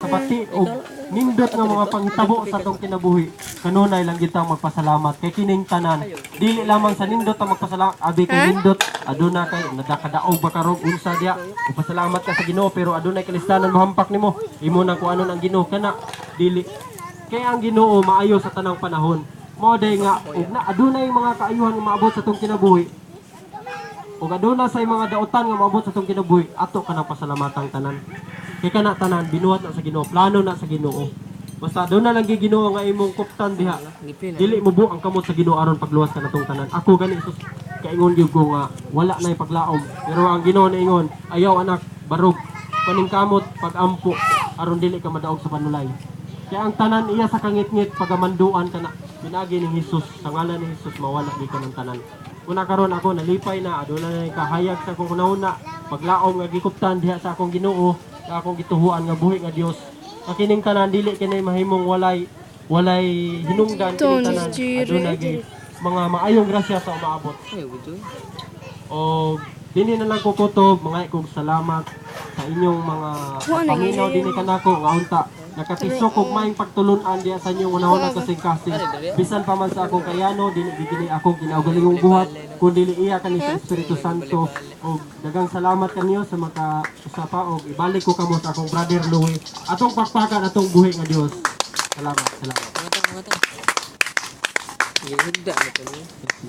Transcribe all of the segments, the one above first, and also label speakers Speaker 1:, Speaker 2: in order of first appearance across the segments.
Speaker 1: kabati o nindot nga mga pangitabo sa atong kinabuhi. Kanunay lang kita magpasalamat kay kining tanan. Dili lamang sa nindot ang magpasalamat, abi kay nindot aduna kay nadakadaog ba karon unsa diya. Magpasalamat ka sa Ginoo pero adunay kalistanan mahampak nimo. Imo nang kuanon ang Ginoo kana dili. Kay ang Ginoo maayo sa tanang panahon. Mo day nga ug na adunay mga kaayuhan nga maabot sa atong kinabuhi. Ug aduna sa mga daotan nga maabot sa atong kinabuhi, ato ka nang pasalamatang tanan. Kay kana tanan binuhat na sa Ginoo, plano na sa Ginoo. Basta aduna lang gi Ginoo nga imong kuptan diha. Dili mo bu ang kamot sa Ginoo aron pagluwas ka natong tanan. Ako gani sus kaingon gyud ko nga wala nay paglaom. Pero ang Ginoo niingon, ayaw anak, barog paning kamot pagampo aron dili ka madaog sa panulay. Kaya ang tanan iya sa kangit-ngit pagamanduan kana pinagi ni Hesus, sa ngalan ni Hesus mawala di ka ng tanan. Una karon ako nalipay na aduna na kahayag sa akong kunahuna paglaom nga gikuptan diha sa akong Ginoo sa akong gituhuan nga buhi nga Dios. Kining tanan dili kinay mahimong walay hinungdan kining tanan aduna gi mga maayong grasya sa umaabot. O dinhi na lang ko kutob mga kong salamat sa inyong mga paminaw dinhi kanako nga unta nakatisok og maayong pagtulun-an diya sa inyong unahon kasing-kasing. Bisan pa man sa akong kayano, dili gini akong kinaugalingong buhat, kun dili iya kani sa Espiritu Santo. Og dagang salamat kaniyo sa maka usapa og ibalik ko kamo sa akong brother Louie. Atong pakpakan atong buhi nga Dios. Salamat, salamat.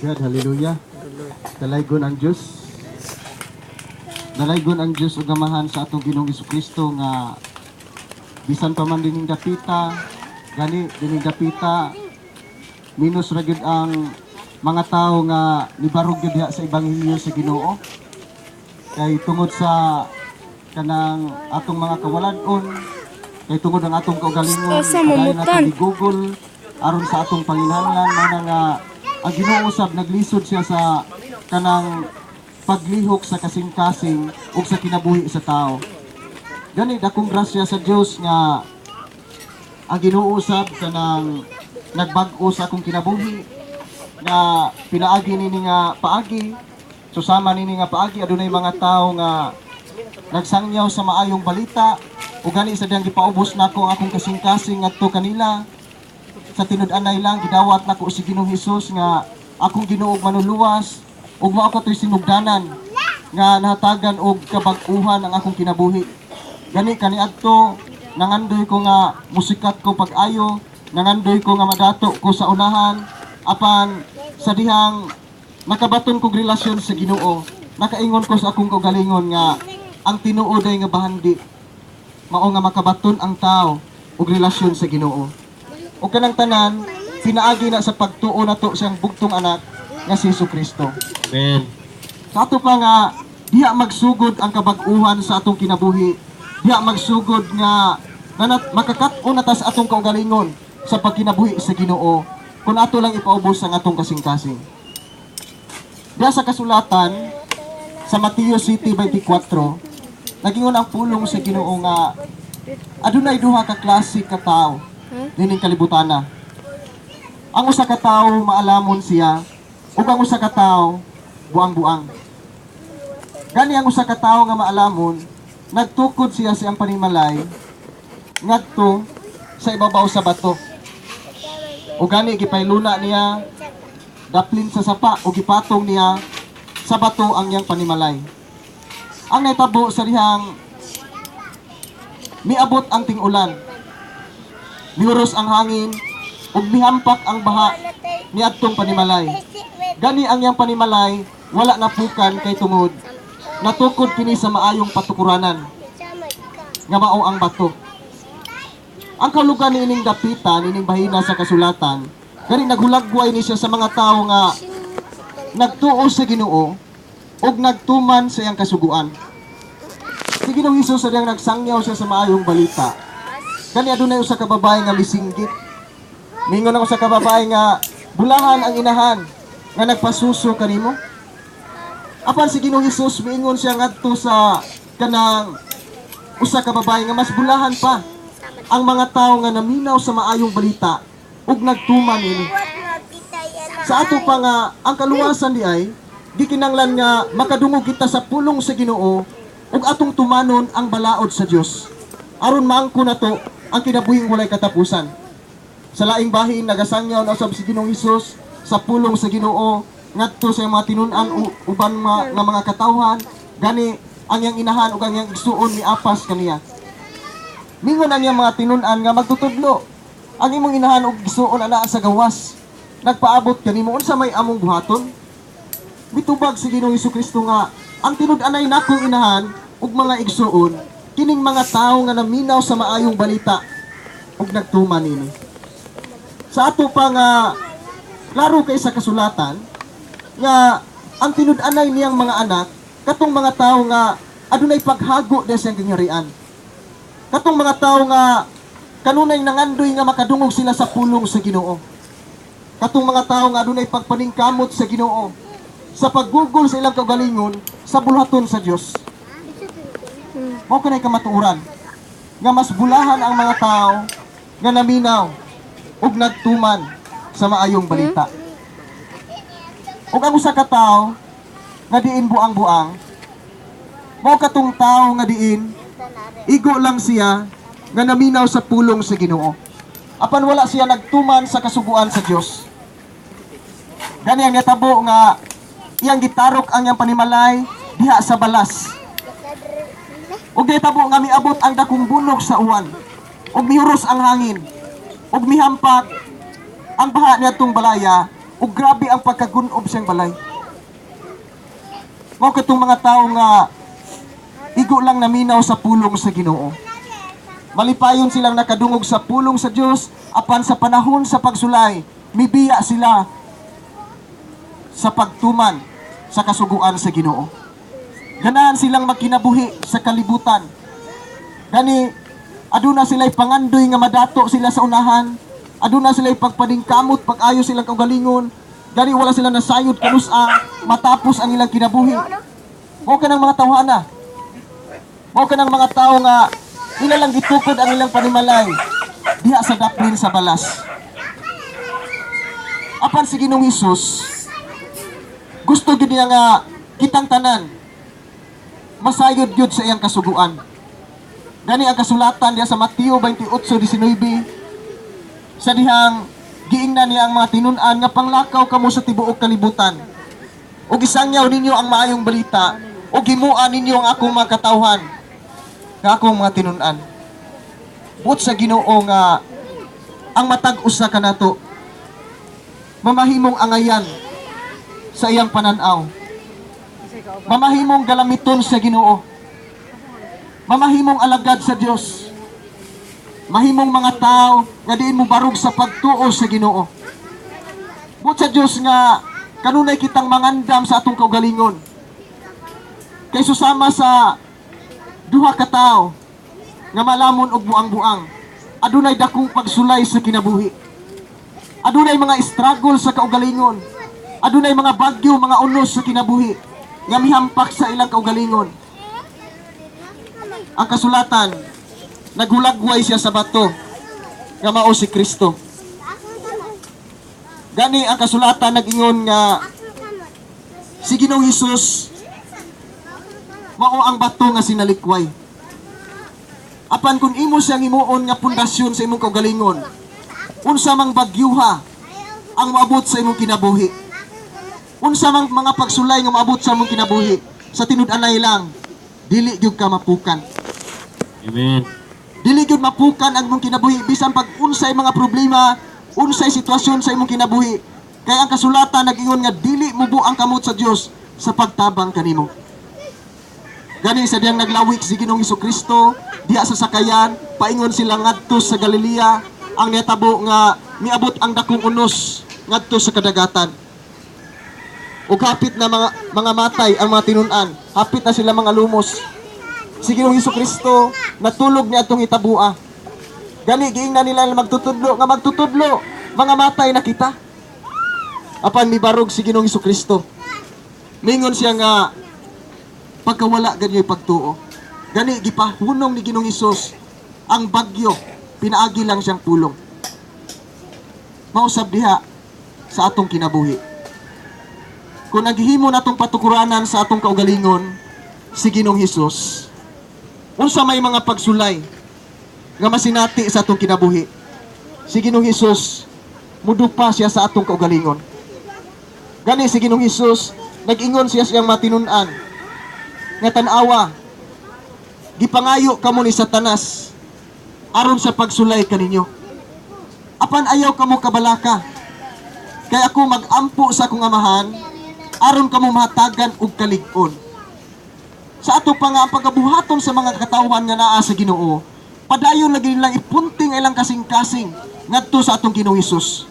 Speaker 1: God, hallelujah. Dalaygon ang Dios. Dalaygon ang Dios ug gamahan sa atong Ginoong Jesucristo nga bisan pa man dining dapita, gani dining dapita minus ra gyud ang mga tawo nga nibarog gyud diha sa ebanghelyo sa Ginoo. Kay tungod sa kanang atong mga kawalan-on, kay tungod ang atong kaugalingon, kadayon natin i-google aron sa atong panginahanglan mana nga ang Ginoo usab naglisod siya sa kanang paglihok sa kasing-kasing ug sa kinabuhi sa tao. Gani dakong grasya sa Dios nga ang Ginoo usab kanang nagbag-o sa akong kinabuhi nga pinaagi nini nga paagi susama nini nga paagi adunay mga tawo nga nagsangyaw sa maayong balita ug gani sa diyang gipaubos nako ang akong kasing-kasing ngadto kanila sa tinud-anay lang gidawat nako si Ginoong Hesus nga akong Ginoo manuluwas ug mao ko toy sinugdanan nga nahatagan og kabag-uhan ang akong kinabuhi. Gani kaniadto nangandoy ko nga musikat ko pag-ayo, nangandoy ko nga madato ko sa unahan apan sa dihang nakabaton kog relasyon sa Ginoo. Nakaingon ko sa akong kaugalingon nga ang tinuod ay nga bahandi mao nga makabaton ang tao og relasyon sa Ginoo. O kanang tanan pinaagi na sa pagtuo nato siyang bugtong anak nga si Jesucristo. Amen. Sa ato pa nga diha magsugod ang kabag-uhan sa atong kinabuhi. Diya magsugod nga makakat-on natas atong kaugalingon sa pagkinabuhi sa Ginoo kung ato lang ipaubos ang atong kasing-kasing. Diya sa kasulatan sa Mateo 7:24 nagingon ang pulong sa Ginoo nga adunay duha ka klase ka tawo dining kalibutana. Ang usa ka tawo maalamon siya ug ang usa ka tawo buang-buang. Gani ang usa ka tawo nga maalamon nagtukod siya siyang panimalay ngadto sa ibabaw sa bato. O gani gipayluna niya daplin sa sapa o gipatong niya sa bato ang iyang panimalay. Ang naitabo sa dihang miabot ang ting-ulan, miuros ang hangin ug mihampak ang baha niadtong panimalay. Gani ang iyang panimalay wala napukan kay tungod natukod kini sa maayong patukuranan nga mao ang bato. Ang kalugan niining dapita nining bahina sa kasulatan gani naghulagway ni siya sa mga tawo nga nagtuo sa Ginoo ug nagtuman sa iyang kasuguan. Si Ginoong Hesus sa diyang nagsangyaw siya sa maayong balita. Gani adunay usa ka babae nga misinggit. Mingon ako sa kababae nga bulahan ang inahan nga nagpasuso kanimo. Apan si Ginoong Hesus miingon siya ngadto sa kanang usa ka babae nga mas bulahan pa ang mga tawo nga naminaw sa maayong balita ug nagtuman ini. Sa ato pa nga ang kaluwasan di ay gikinanglan nga makadungog kita sa pulong sa Ginoo ug atong tumanon ang balaod sa Dios. aron maangko na to ang kinabuhing walay katapusan. Sa laing bahin nagasangyaw na usab si Ginoong Hesus sa pulong sa Ginoo ngadto sa mga tinun-an uban nga mga katawhan gani ang iyang inahan ug ang iyang igsuon ni apas kaniya. Mingon ang iyang mga tinun-an nga magtutudlo. Ang imong inahan ug igsuon ana sa gawas. Nagpaabot kanimo unsa may among buhaton? Mitubag si Ginoong Hesukristo nga ang tinud-anay nakong inahan ug mga igsuon kining mga tawo nga naminaw sa maayong balita ug nagtuman nini. Sa ato pa nga klaro kay sa kasulatan nga ang tinud-anay niyang mga anak katong mga tawo nga adunay paghago sa siyang gingharian. Katong mga tawo nga kanunay nangandoy nga makadungog sila sa pulong sa Ginoo. Katong mga tawo nga adunay pagpaningkamot sa Ginoo sa paggugol sa ilang kaugalingon sa bulhaton sa Dios. Mao kanay kamatuoran nga mas bulahan ang mga tawo nga naminaw ug nagtuman sa maayong balita. Ug ang usa ka tawo nga diin buang-buang mao katong tawo nga diin igo lang siya nga naminaw sa pulong sa Ginoo. Apan wala siya nagtuman sa kasuguan sa Dios. Gani ang natabo nga iyang gitarok ang iyang panimalay diha sa balas. Ug natabo nga miabot ang dakong bunog sa uwan. Ug mihuros ang hangin. Ug mihampak ang baha niadtong balaya ug grabe ang pagkagunob siyang balay. Mao katong mga tawo nga igo lang naminaw sa pulong sa Ginoo. Malipayon silang nakadungog sa pulong sa Dios apan sa panahon sa pagsulay mibiya sila sa pagtuman sa kasuguan sa Ginoo. Ganahan silang magkinabuhi sa kalibutan. Gani aduna sila'y pangandoy nga madato sila sa unahan. Aduna sila'y pagpaningkamot, pag-ayo silang kaugalingon. Gani wala sila nasayod kanusa matapos ang ilang kinabuhi. Mao kanang mga tawhana. Mao kanang mga tao nga nilalang gitukod ang ilang panimalay diha sa daplin sa balas. Apan si Ginoong Hesus gusto gyud niya nga kitang tanan masayod gyud sa iyang kasuguan. Gani ang kasulatan diha sa Mateo 28:19 sa dihang giingnan niya ang mga tinun-an nga panglakaw kamo sa tibuok kalibutan. Ug isangyaw ninyo ang maayong balita ug himuan ninyo ang akong mga katawhan nga akong mga tinun-an. Buot sa Ginoo nga ang matag usa kanato mamahimong angayan sa iyang pananaw. Mamahimong galamiton sa Ginoo. Mamahimong alagad sa Dios. Mahimong mga tao nga diin mo barog sa pagtuo sa Ginoo. Buot sa Dios nga kanunay kitang mangandam sa atong kaugalingon. Kay susama sa duha ka tawo nga malamon og buang-buang. Adunay dakong pagsulay sa kinabuhi. Adunay mga struggle sa kaugalingon. Adunay mga bagyo, mga unos sa kinabuhi nga mihampak sa ilang kaugalingon. Ang kasulatan nagulagway siya sa bato nga mao si Kristo. Gani ang kasulatan nag-ingon nga si Ginoong Hesus mao ang bato nga sinalikway. Apan kung imo siyang himuon nga pundasyon sa imong kaugalingon, unsa mang bagyuha ang maabot sa imong kinabuhi, unsa mang mga pagsulay nga maabot sa imong kinabuhi, sa tinud-anay lang dili gyud ka mapukan.
Speaker 2: Amen.
Speaker 1: Dili gyud mapukan ang imong kinabuhi bisan pag unsay mga problema, unsay sitwasyon sa imong kinabuhi. Kaya ang kasulatan nag-ingon nga dili mubo ang kamot sa Dios sa pagtabang kanimo. Gani sa diyang naglawik si Ginoong Hesukristo diha sa sakayan, paingon sila ngadto sa Galilea, ang netabo nga miabot ang dakong unos ngadto sa kadagatan. Ug hapit na mga matay ang mga tinun-an, hapit na sila mga lumos. Si Ginoong Hesukristo natulog niya atong itabua. Gani giingnan nila magtutudlo nga magtutudlo, mga matay na kita. Apan mibarog si Ginoong Hesukristo. Mingon siya nga pagkawala ganyo'y pagtuo. Gani gipahunong ni Ginoong Hesus ang bagyo, pinaagi lang siyang pulong. Mausab diha sa atong kinabuhi. Kung naghihimo natong patukuranan sa atong kaugalingon si Ginoong Hesus, unsa may mga pagsulay, nga masinati sa atong kinabuhi. Si Ginoong Hesus mudupa siya sa atong kaugalingon. Gani si Ginoong Hesus nag-ingon siya siyang matinunan nga tan-awa gipangayo kamo ni Satanas aron sa pagsulay kaninyo. Apan ayaw kamo kabalaka. Kay ako mag-ampo sa akong amahan aron kamo mahatagan og kalig-on. Sa ato pa nga ang pagkabuhaton sa mga katawhan nga naa sa Ginoo, padayon lagi nilang ipunting ilang kasing-kasing ngadto sa atong Ginoong Hesus.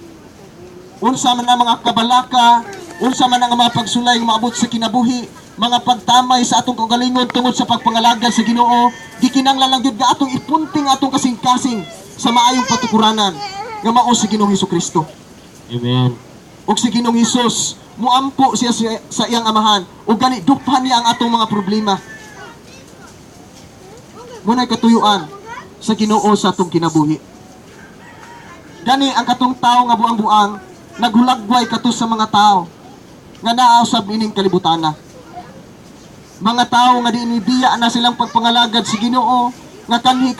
Speaker 1: Unsa man ang mga kabalaka, unsa man ang mga pagsulay nga maabot sa kinabuhi, mga pagtamay sa atong kaugalingon tungod sa pagpangalagad sa Ginoo, gikinanglan lang gyud nga atong ipunting atong kasing-kasing sa maayong patukuranan nga mao si Ginoong Hesukristo.
Speaker 2: Amen.
Speaker 1: Og si Ginoong Hesus muampo siya sa iyang amahan ug gani duphan niya ang atong mga problema. Muna'y katuyuan sa Ginoo sa atong kinabuhi. Gani ang katong tao nga buang-buang naghulagway kato sa mga tao nga naa usab ining kalibutana. Mga tao nga diinibiya na silang pagpangalagad si Ginoo nga kanhi